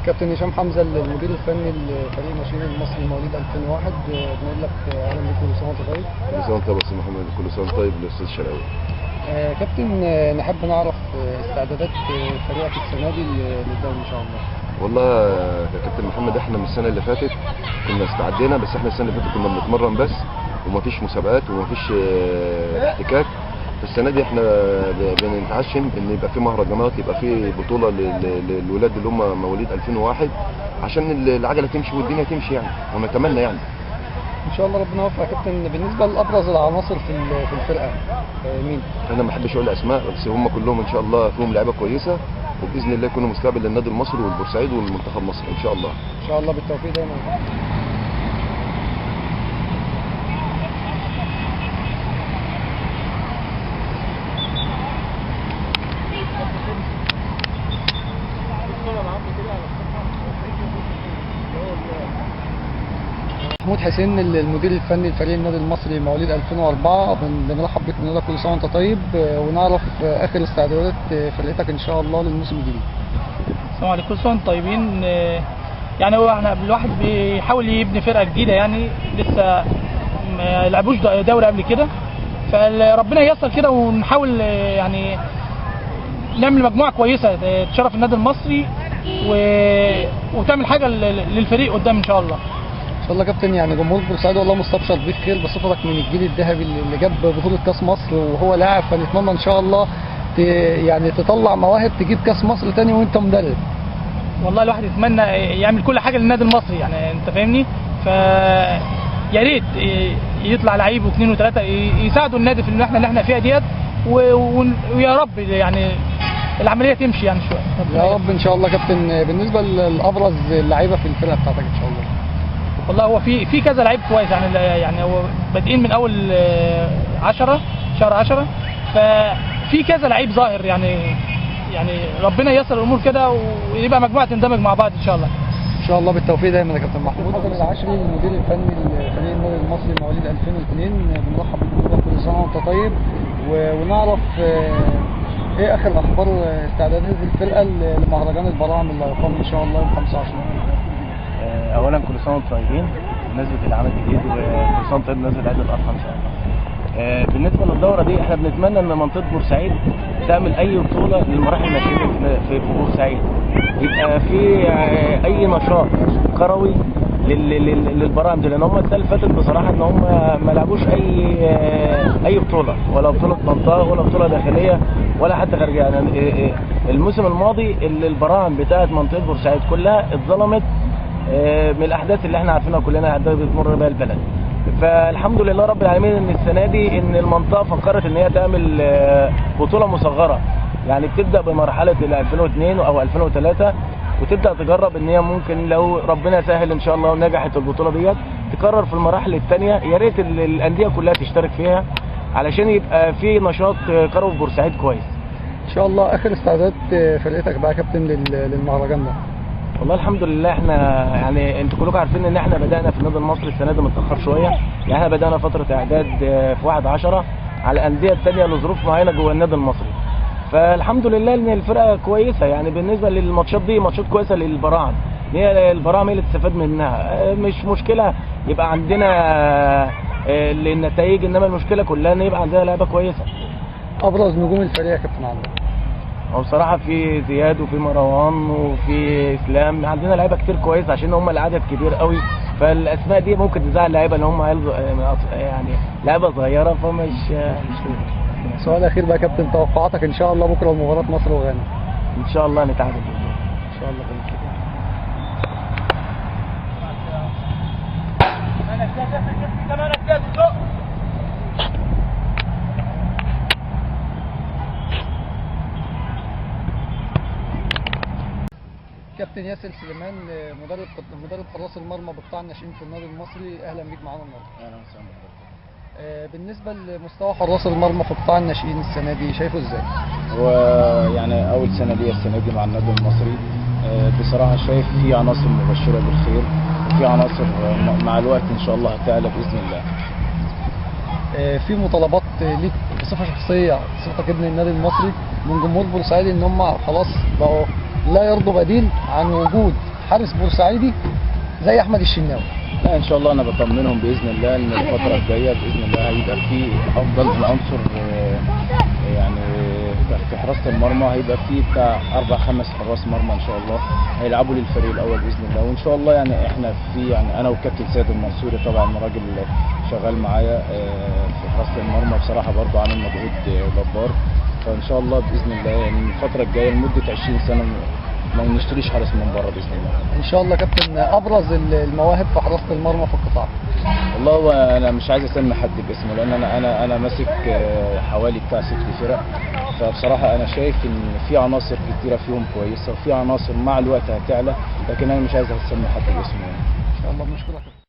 كابتن هشام حمزة المدير الفني لفريق ناشئين المصري مواليد 2001 بنقول لك اهلا بيك كل سنه وانت طيب. كل سنه وانت طيب يا استاذ محمد، كل سنه وانت طيب الاستاذ شرقاوي. كابتن نحب نعرف استعدادات فريقك السنه دي للدوري ان شاء الله. والله يا كابتن محمد احنا من السنه اللي فاتت كنا استعدينا، بس احنا السنه اللي فاتت كنا بنتمرن بس ومفيش مسابقات ومفيش احتكاك. السنه دي احنا بنتعشم ان يبقى في مهرجانات، يبقى في بطوله للولاد اللي هم مواليد 2001 عشان العجله تمشي والدنيا تمشي يعني، ونتمنى يعني ان شاء الله ربنا يوفق. يا كابتن بالنسبه لابرز العناصر في الفرقه مين؟ انا ما بحبش اقول اسماء، بس هم كلهم ان شاء الله فيهم لعيبه كويسه، وباذن الله يكونوا مستقبل للنادي المصري والبورسعيد والمنتخب مصر ان شاء الله. ان شاء الله بالتوفيق دايما. محمود حسين المدير الفني لفريق النادي المصري مواليد 2004 بنرحب بك، بنقول لك كل سنه وانت طيب، ونعرف اخر استعدادات فرقتك ان شاء الله للموسم الجديد. السلام عليكم، كل سنه وانتم طيبين. يعني هو احنا الواحد بيحاول يبني فرقه جديده، يعني لسه ما لعبوش دوري قبل كده، فربنا ييسر كده ونحاول يعني نعمل مجموعه كويسه تشرف النادي المصري وتعمل حاجه للفريق قدام ان شاء الله. ان شاء الله كابتن، يعني جمهور بورسعيد والله مستبشر بيك خير بصفتك من الجيل الذهبي اللي جاب بطوله كاس مصر وهو لاعب، فنتمنى ان شاء الله يعني تطلع مواهب تجيب كاس مصر تاني وانت مدرب. والله الواحد يتمنى يعمل كل حاجه للنادي المصري، يعني انت فاهمني، ف يا ريت يطلع لعيب واثنين وثلاثه يساعدوا النادي في اللي احنا فيها ديت، ويا رب يعني العمليه تمشي يعني شويه. يا رب ان شاء الله. كابتن بالنسبه لابرز اللعيبه في الفرقه بتاعتك ان شاء الله. والله هو في كذا لعيب كويس، يعني هو بادئين من اول 10 شهر 10، ففي كذا لعيب ظاهر، يعني ربنا ييسر الامور كده ويبقى مجموعه تندمج مع بعض ان شاء الله. ان شاء الله بالتوفيق دايما يا كابتن محمود. حسن العشري المدير الفني لفريق النادي المصري مواليد 2002 بنرحب بك كل سنه وانت طيب، ونعرف ايه اخر اخبار استعدادات الفرقه لمهرجان البراعم اللي هيقام ان شاء الله يوم 25. اولا كل سنه وانتم طيبين بمناسبه العام الجديد، وكل سنه وانتم طيب بمناسبه عيد الاضحى ان شاء الله. بالنسبه للدوره دي احنا بنتمنى ان منطقه بورسعيد تعمل اي بطوله للمراحل الناشئين في بورسعيد، يبقى في اي نشاط كروي للبراعم دي، لان هم السنه اللي فاتت بصراحه ان هم ما لعبوش اي بطوله، ولا بطوله منطقه ولا بطوله داخليه ولا حتى خارجيه. يعني الموسم الماضي البراعم بتاعه منطقه بورسعيد كلها اتظلمت من الاحداث اللي احنا عارفينها كلنا، احداث بتمر بها البلد. فالحمد لله رب العالمين ان السنه دي ان المنطقه فكرت ان هي تعمل بطوله مصغره، يعني بتبدا بمرحله ال 2002 او 2003 وتبدا تجرب ان هي ممكن لو ربنا سهل ان شاء الله ونجحت البطوله ديت تكرر في المراحل الثانيه. يا ريت الانديه كلها تشترك فيها علشان يبقى في نشاط كروي في بورسعيد كويس ان شاء الله. اخر استعدادات فرقتك بقى يا كابتن للمهرجان ده؟ والله الحمد لله احنا يعني انتوا كلكم عارفين ان احنا بدانا في النادي المصري السنه دي متاخر شويه، يعني احنا بدانا فتره اعداد في 1/10 على الانديه الثانيه لظروف معينه جوه النادي المصري. فالحمد لله ان الفرقه كويسه، يعني بالنسبه للماتشات دي ماتشات كويسه للبراعم، هي البراعم هي اللي تستفاد منها، مش مشكله يبقى عندنا النتائج، انما المشكله كلها ان يبقى عندنا لعيبه كويسه. ابرز نجوم الفريق يا كابتن عندك؟ هو بصراحه في زياد وفي مروان وفي اسلام، عندنا لعيبه كتير كويسه عشان هم العدد كبير قوي، فالاسماء دي ممكن تزعل اللعيبه اللي هم يعني لعيبه صغيره، فمش سؤال اخير بقى يا كابتن، توقعاتك ان شاء الله بكره لمباراه مصر وغانا؟ ان شاء الله نتعادل ان شاء الله. كابتن ياسر سليمان مدرب حراس المرمى بقطاع الناشئين في النادي المصري، اهلا بيك معانا النهارده. اهلا وسهلا. بالنسبه لمستوى حراس المرمى في قطاع الناشئين السنه دي شايفه ازاي؟ هو يعني اول سنه دي السنه دي مع النادي المصري، بصراحه شايف في عناصر مبشره بالخير، وفي عناصر مع الوقت ان شاء الله هتعلى باذن الله. في مطالبات ليك بصفه شخصيه، صفتك ابن النادي المصري، من جمهور بورسعيد ان هم خلاص بقوا لا يرضوا بديل عن وجود حارس بورسعيدي زي احمد الشناوي؟ لا ان شاء الله انا بطمنهم باذن الله ان الفتره الجايه باذن الله هيبقى في افضل العنصر يعني في حراسه المرمى، هيبقى في بتاع 4-5 حراس مرمى ان شاء الله هيلعبوا للفريق الاول باذن الله. وان شاء الله يعني احنا في يعني انا والكابتن سيد المنصوري طبعا راجل شغال معايا في حراسه المرمى بصراحه برضه عامل مجهود جبار. فان شاء الله باذن الله يعني الفتره الجايه لمده 20 سنه ما نشتريش حارس من بره باذن الله. ان شااء الله كابتن، ابرز المواهب في حراسه المرمى في القطاع؟ والله انا مش عايز اسمي حد باسمه لان انا ماسك حوالي بتاع 6 فرق، فبصراحه انا شايف ان في عناصر كتيره فيهم كويسه وفي عناصر مع الوقت هتعلى، لكن انا مش عايز اسمي حد باسمه. ان شاء الله بنشكرك.